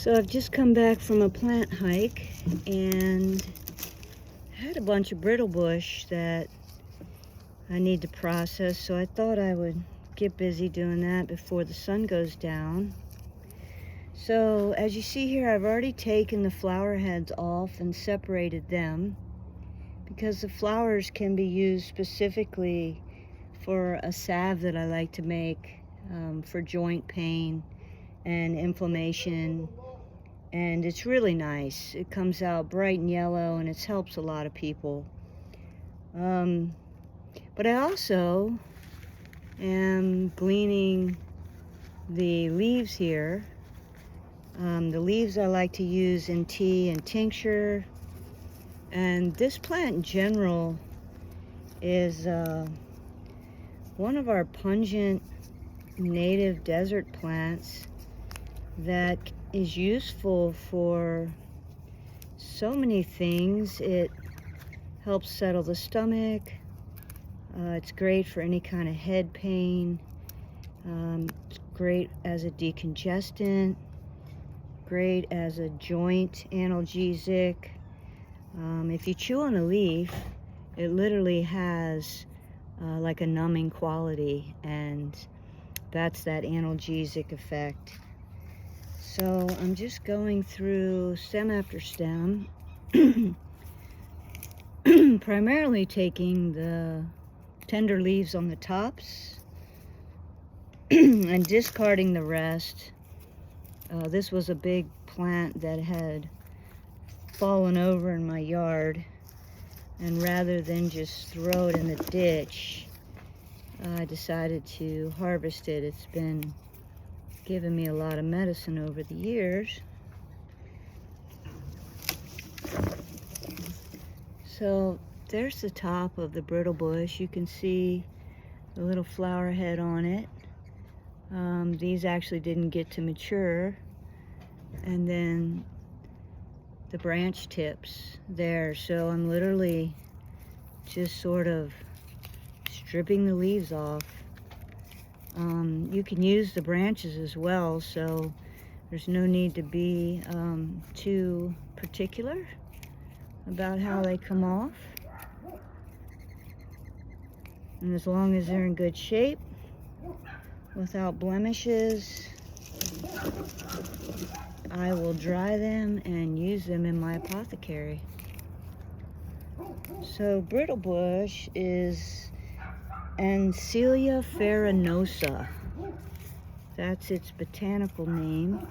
So I've just come back from a plant hike and had a bunch of brittlebush that I need to process, so I thought I would get busy doing that before the sun goes down. So as you see here, I've already taken the flower heads off and separated them because the flowers can be used specifically for a salve that I like to make for joint pain and inflammation, and it's really nice. It comes out bright and yellow and it helps a lot of people. But I also am gleaning the leaves here. The leaves I like to use in tea and tincture, and this plant in general is one of our pungent native desert plants that is useful for so many things. It helps settle the stomach. It's great for any kind of head pain. It's great as a decongestant, great as a joint analgesic. If you chew on a leaf, it literally has like a numbing quality, and that's that analgesic effect. So I'm just going through stem after stem, primarily taking the tender leaves on the tops and discarding the rest. This was a big plant that had fallen over in my yard, and rather than just throw it in the ditch, I decided to harvest it. It's been giving me a lot of medicine over the years. So there's the top of the brittlebush. You can see the little flower head on it. These actually didn't get to mature. And then the branch tips there. So I'm literally just sort of stripping the leaves off. You can use the branches as well, so there's no need to be too particular about how they come off. And as long as they're in good shape, without blemishes, I will dry them and use them in my apothecary. So brittlebush is Encelia farinosa. That's its botanical name.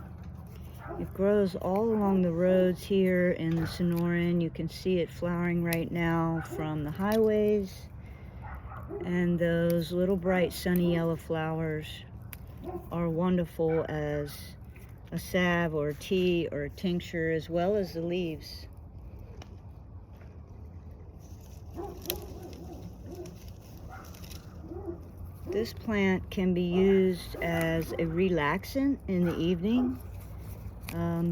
It grows all along the roads here in the Sonoran. You can see it flowering right now from the highways. And those little bright sunny yellow flowers are wonderful as a salve or a tea or a tincture, as well as the leaves. This plant can be used as a relaxant in the evening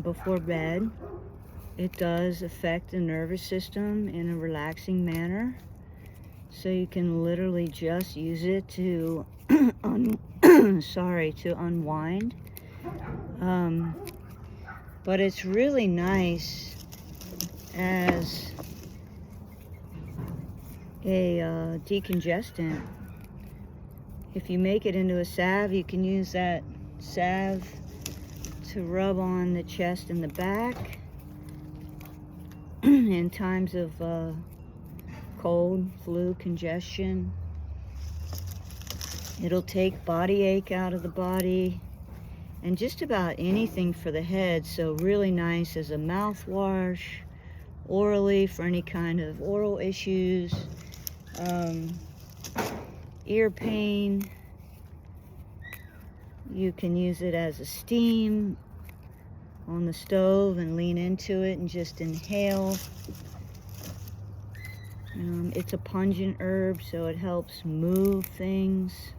before bed. It does affect the nervous system in a relaxing manner. So you can literally just use it to to unwind. But it's really nice as a decongestant. If you make it into a salve, you can use that salve to rub on the chest and the back in times of cold, flu, congestion. It'll take body ache out of the body and just about anything for the head. So really nice as a mouthwash, orally for any kind of oral issues, ear pain. You can use it as a steam on the stove and lean into it and just inhale. It's a pungent herb, so it helps move things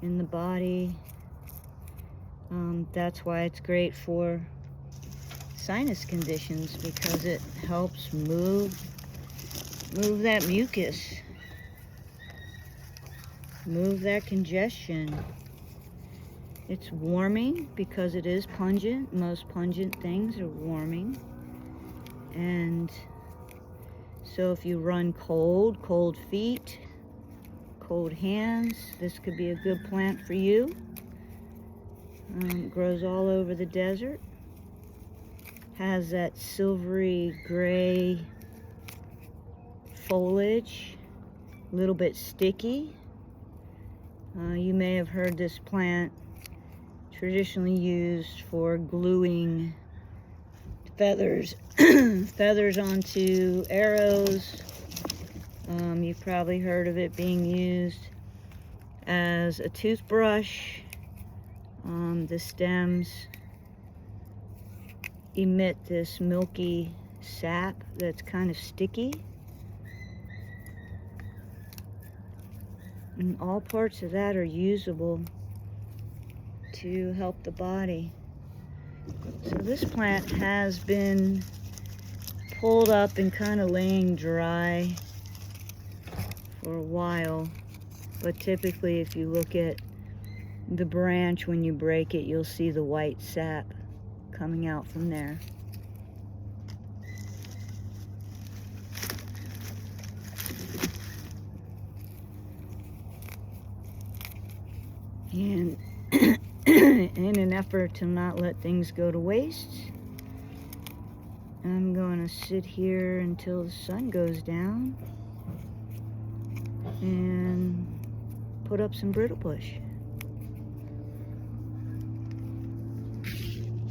in the body. That's why it's great for sinus conditions, because it helps move that mucus, move that congestion. It's warming because it is pungent. Most pungent things are warming. And so if you run cold feet, cold hands, this could be a good plant for you. It grows all over the desert. Has that silvery gray foliage, a little bit sticky. You may have heard this plant traditionally used for gluing feathers feathers onto arrows. You've probably heard of it being used as a toothbrush. The stems emit this milky sap that's kind of sticky. And all parts of that are usable to help the body. So this plant has been pulled up and kind of laying dry for a while, but typically if you look at the branch when you break it, you'll see the white sap coming out from there. And in an effort to not let things go to waste, I'm going to sit here until the sun goes down and put up some brittlebush.